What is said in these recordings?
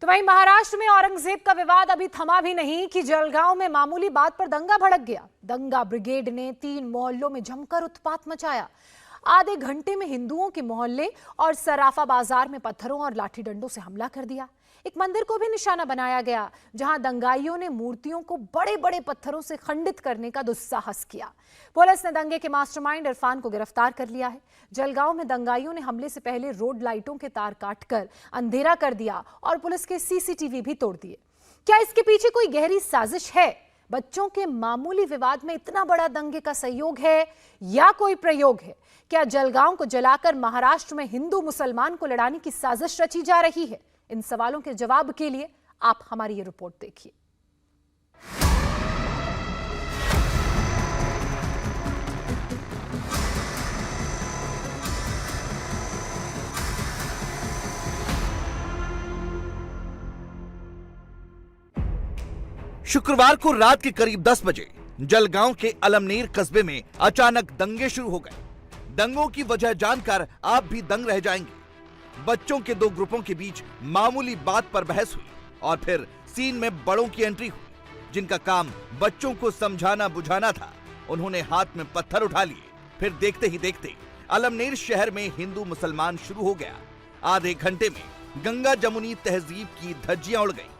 वहीं महाराष्ट्र में औरंगजेब का विवाद अभी थमा भी नहीं कि जलगांव में मामूली बात पर दंगा भड़क गया। दंगा ब्रिगेड ने 3 मोहल्लों में जमकर उत्पात मचाया। आधे घंटे में हिंदुओं के मोहल्ले और सराफा बाजार में पत्थरों और लाठी डंडों से हमला कर दिया। एक मंदिर को भी निशाना बनाया गया, जहां दंगाइयों ने मूर्तियों को बड़े बड़े पत्थरों से खंडित करने का दुस्साहस किया। पुलिस ने दंगे के मास्टरमाइंड इरफान को गिरफ्तार कर लिया है। जलगांव में दंगाइयों ने हमले से पहले रोड लाइटों के तार काटकर अंधेरा कर दिया और पुलिस के सीसीटीवी भी तोड़ दिए। क्या इसके पीछे कोई गहरी साजिश है? बच्चों के मामूली विवाद में इतना बड़ा दंगे का सहयोग है या कोई प्रयोग है? क्या जलगांव को जलाकर महाराष्ट्र में हिंदू मुसलमान को लड़ाने की साजिश रची जा रही है? इन सवालों के जवाब के लिए आप हमारी ये रिपोर्ट देखिए। शुक्रवार को रात के करीब 10 बजे जलगांव के अलमनेर कस्बे में अचानक दंगे शुरू हो गए। दंगों की वजह जानकर आप भी दंग रह जाएंगे। बच्चों के 2 ग्रुपों के बीच मामूली बात पर बहस हुई और फिर सीन में बड़ों की एंट्री हुई, जिनका काम बच्चों को समझाना बुझाना था। उन्होंने हाथ में पत्थर उठा लिए। फिर देखते ही देखते अलमनेर शहर में हिंदू मुसलमान शुरू हो गया। आधे घंटे में गंगा जमुनी तहजीब की धज्जियां उड़ गईं।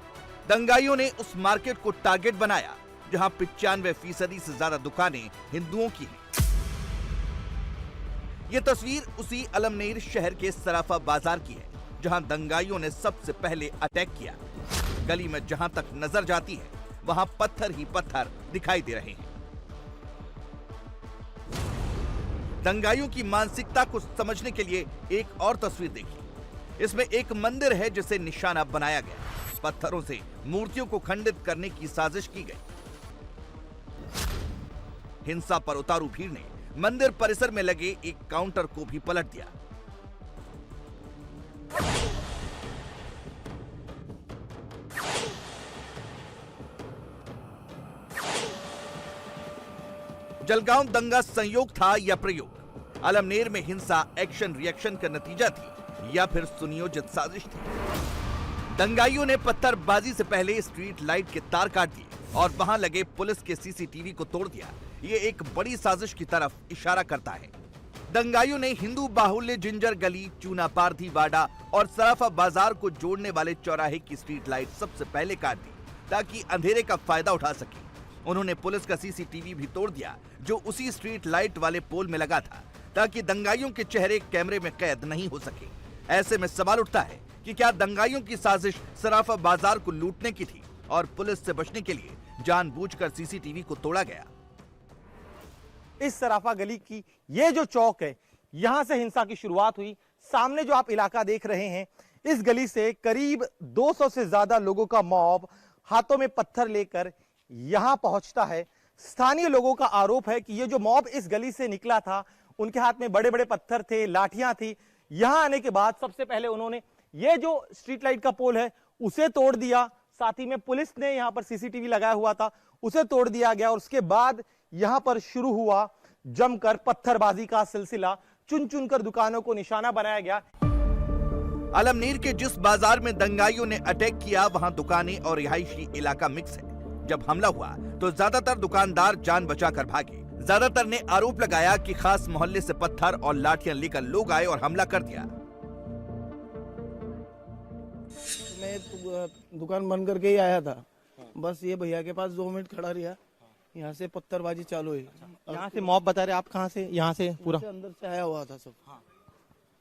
दंगाइयों ने उस मार्केट को टारगेट बनाया जहां 95% से ज्यादा दुकानें हिंदुओं की हैं। यह तस्वीर उसी अलमनेर शहर के सराफा बाजार की है, जहां दंगाइयों ने सबसे पहले अटैक किया। गली में जहां तक नजर जाती है वहां पत्थर ही पत्थर दिखाई दे रहे हैं। दंगाइयों की मानसिकता को समझने के लिए एक और तस्वीर देखिए। इसमें एक मंदिर है जिसे निशाना बनाया गया। पत्थरों से मूर्तियों को खंडित करने की साजिश की गई। हिंसा पर उतारू भीड़ ने मंदिर परिसर में लगे एक काउंटर को भी पलट दिया। जलगांव दंगा संयोग था या प्रयोग? अलमनेर में हिंसा एक्शन रिएक्शन का नतीजा थी या फिर सुनियोजित साजिश थी? दंगाइयों ने पत्थरबाजी से पहले स्ट्रीट लाइट के तार काट दिए और वहां लगे पुलिस के सीसीटीवी को तोड़ दिया। ये एक बड़ी साजिश की तरफ इशारा करता है। दंगाइयों ने हिंदू बाहुल्य जिंजर गली, चूना पारधी वाडा और सराफा बाजार को जोड़ने वाले चौराहे की स्ट्रीट लाइट सबसे पहले काट दी ताकि अंधेरे का फायदा उठा सके। उन्होंने पुलिस का सीसीटीवी भी तोड़ दिया जो उसी स्ट्रीट लाइट वाले पोल में लगा था, ताकि दंगाइयों के चेहरे कैमरे में कैद नहीं हो सके। ऐसे में सवाल उठता है कि क्या दंगाइयों की साजिश सराफा बाजार को लूटने की थी और पुलिस से बचने के लिए जानबूझकर सीसीटीवी को तोड़ा गया? इस सराफा गली की ये जो चौक है, यहां से हिंसा की शुरुआत हुई। सामने जो आप इलाका देख रहे हैं, इस गली से करीब 200 से ज्यादा लोगों का मॉब हाथों में पत्थर लेकर यहां पहुंचता है। स्थानीय लोगों का आरोप है कि ये जो मॉब इस गली से निकला था, उनके हाथ में बड़े बड़े पत्थर थे, लाठियां थी। यहां आने के बाद सबसे पहले उन्होंने ये जो स्ट्रीट लाइट का पोल है उसे तोड़ दिया। साथ ही में पुलिस ने यहां पर सीसीटीवी लगाया हुआ था, उसे तोड़ दिया गया और उसके बाद यहां पर शुरू हुआ जमकर पत्थरबाजी का सिलसिला। चुन चुनकर दुकानों को निशाना बनाया गया। अलमनेर के जिस बाजार में दंगाइयों ने अटैक किया वहां दुकानें और रिहायशी इलाका मिक्स है। जब हमला हुआ तो ज्यादातर दुकानदार जान बचाकर भागे। ज्यादातर ने आरोप लगाया कि खास मोहल्ले से पत्थर और लाठियां लेकर लोग आए और हमला कर दिया। मैं दुकान बंद करके ही आया था। बस ये भैया के पास 2 मिनट खड़ा रहा, यहाँ से पत्थरबाजी चालू हुई। यहाँ से मॉब बता रहे आप? कहाँ से? यहाँ से पूरा अंदर से आया हुआ था सब।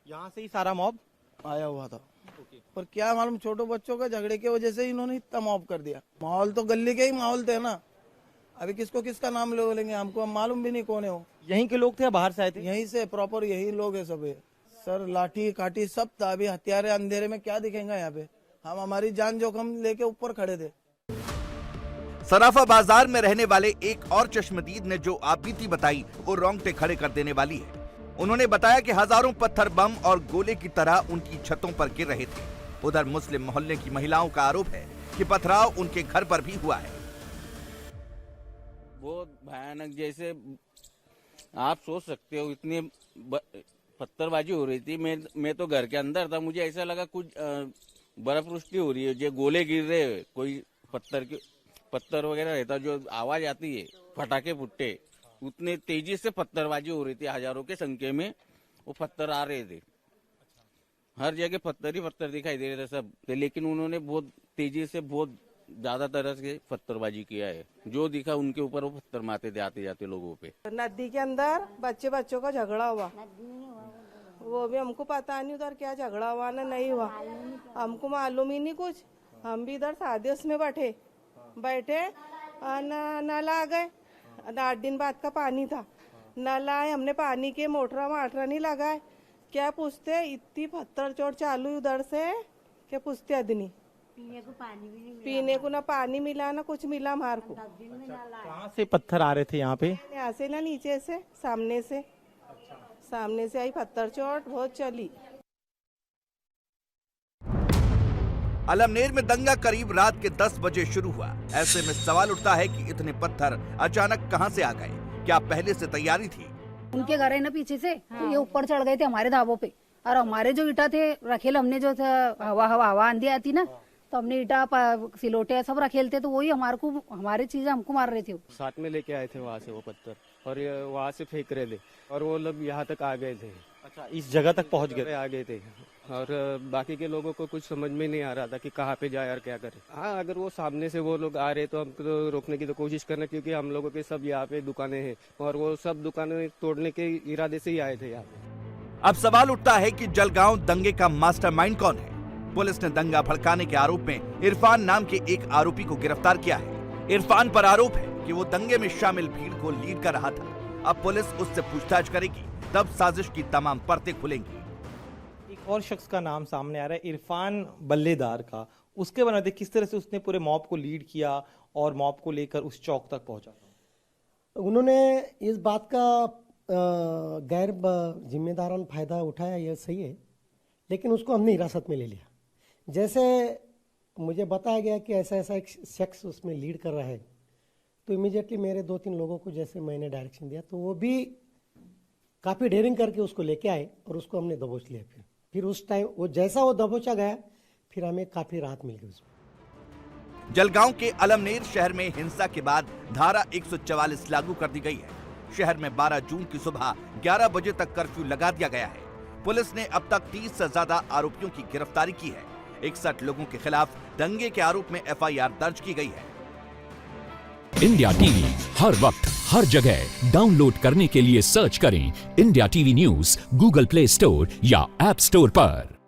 यहाँ से ही सारा मॉब आया हुआ था। पर क्या मालूम, छोटे बच्चों का झगड़े की वजह से इन्होंने इतना मॉब कर दिया। माहौल तो गली के ही माहौल थे ना। अभी किसको किसका नाम ले लेंगे, हमको मालूम भी नहीं कौन है वो। यहीं के लोग थे या बाहर से आए थे? यहीं से प्रॉपर यही लोग है सब। सर लाठी काठी सब था। अभी हथियारे अंधेरे में क्या दिखेंगे यहाँ पे? हम हमारी जान जोखिम लेके ऊपर खड़े थे। सराफा बाजार में रहने वाले एक और चश्मदीद ने जो आपबीती बताई वो रोंगटे खड़े कर देने वाली है। उन्होंने बताया कि हजारों पत्थर बम और गोले की तरह उनकी छतों पर गिर रहे थे। उधर मुस्लिम मोहल्ले की महिलाओं का आरोप है कि पथराव उनके घर पर भी हुआ है। बहुत भयानक, जैसे आप सोच सकते हो इतनी पत्थरबाजी हो रही थी। मैं तो घर के अंदर था, मुझे ऐसा लगा कुछ बर्फवृष्टि हो रही है, जो गोले गिर रहे हैं, कोई पत्थर वगैरह रहता, जो आवाज आती है, पटाखे फुटते, उतने तेजी से पत्थरबाजी हो रही थी, हजारों के संख्या में वो पत्थर आ रहे थे। हर जगह पत्थर ही पत्थर दिखाई दे रहे थे सब, लेकिन उन्होंने बहुत तेजी से बहुत ज्यादा तरह से पत्थरबाजी किया है। जो दिखा उनके ऊपर वो पत्थर मारते थे आते जाते लोगों पे। नदी के अंदर बच्चों का झगड़ा हुआ, वो भी हमको पता नहीं उधर क्या झगड़ा हुआ ना नहीं हुआ, हमको मालूम ही नहीं कुछ। हम भी इधर शादी उसमें बैठे नल आ गए, 8 दिन बाद का पानी था, नल आए, हमने पानी के मोटरा नहीं लगाए, क्या पूछते, इतनी पत्थर चोट चालू उधर से, क्या पूछते आदमी, पीने को ना पानी मिला ना कुछ मिला हमारे को। कहाँ से पत्थर आ रहे थे यहाँ पे? यहाँ से ना नीचे से, सामने से आई पत्थर चोट, बहुत चली। अमलेर में दंगा करीब रात के 10 बजे शुरू हुआ। ऐसे में सवाल उठता है कि इतने पत्थर अचानक कहां से आ गए? क्या पहले से तैयारी थी? उनके घर है ना पीछे से, तो ये ऊपर चढ़ गए थे हमारे धाबों पे, और हमारे जो ईटा थे रखेल, हमने जो हवा आंधी आती ना, तो हमने ईटा सिलोटे सब रखेल थे, तो वही हमारे चीजें हमको मार रहे थे। साथ में लेके आए थे वहाँ से वो पत्थर, और वहाँ से फेंक रहे थे, और वो लोग यहाँ तक आ गए थे। अच्छा, इस जगह तक पहुँच गए? आ गए थे, और बाकी के लोगों को कुछ समझ में नहीं आ रहा था कि कहाँ पे जाए और क्या करे। हाँ, अगर वो सामने से वो लोग आ रहे तो हम तो रोकने की तो कोशिश करना, क्योंकि हम लोगों के सब यहाँ पे दुकानें हैं, और वो सब दुकानें तोड़ने के इरादे से ही आए थे यहाँ पे। अब सवाल उठता है कि जलगांव दंगे का मास्टरमाइंड कौन है? पुलिस ने दंगा भड़काने के आरोप में इरफान नाम के एक आरोपी को गिरफ्तार किया है। इरफान पर आरोप है कि वो दंगे में शामिल भीड़ को लीड कर रहा था। अब पुलिस उससे पूछताछ करेगी, तब साजिश की तमाम परतें खुलेंगी। एक और शख्स का नाम सामने आ रहा है, इरफान बल्लेदार का। उसके बारे में किस तरह से उसने पूरे मॉब को लीड किया और मॉब को लेकर उस चौक तक पहुंचा? उन्होंने इस बात का गैर जिम्मेदारान फायदा उठाया, यह सही है, लेकिन उसको हमने हिरासत में ले लिया। जैसे मुझे बताया गया कि ऐसा ऐसा एक शख्स उसमें लीड कर रहा है, तो इमीडिएटली मेरे 2-3 लोगों को जैसे मैंने डायरेक्शन दिया, तो वो भी काफ़ी डेयरिंग करके उसको लेके आए और उसको हमने दबोच लिया। फिर उस टाइम वो जैसा वो दबोचा गया, फिर हमें काफ़ी राहत मिल गई उसमें। जलगांव के अमलेर शहर में हिंसा के बाद धारा 144 लागू कर दी गई है। शहर में 12 जून की सुबह 11 बजे तक कर्फ्यू लगा दिया गया है। पुलिस ने अब तक 30 से ज्यादा आरोपियों की गिरफ्तारी की है। 61 लोगों के खिलाफ दंगे के आरोप में FIR दर्ज की गई है। इंडिया टीवी हर वक्त हर जगह डाउनलोड करने के लिए सर्च करें India TV news Google play store या ऐप स्टोर पर।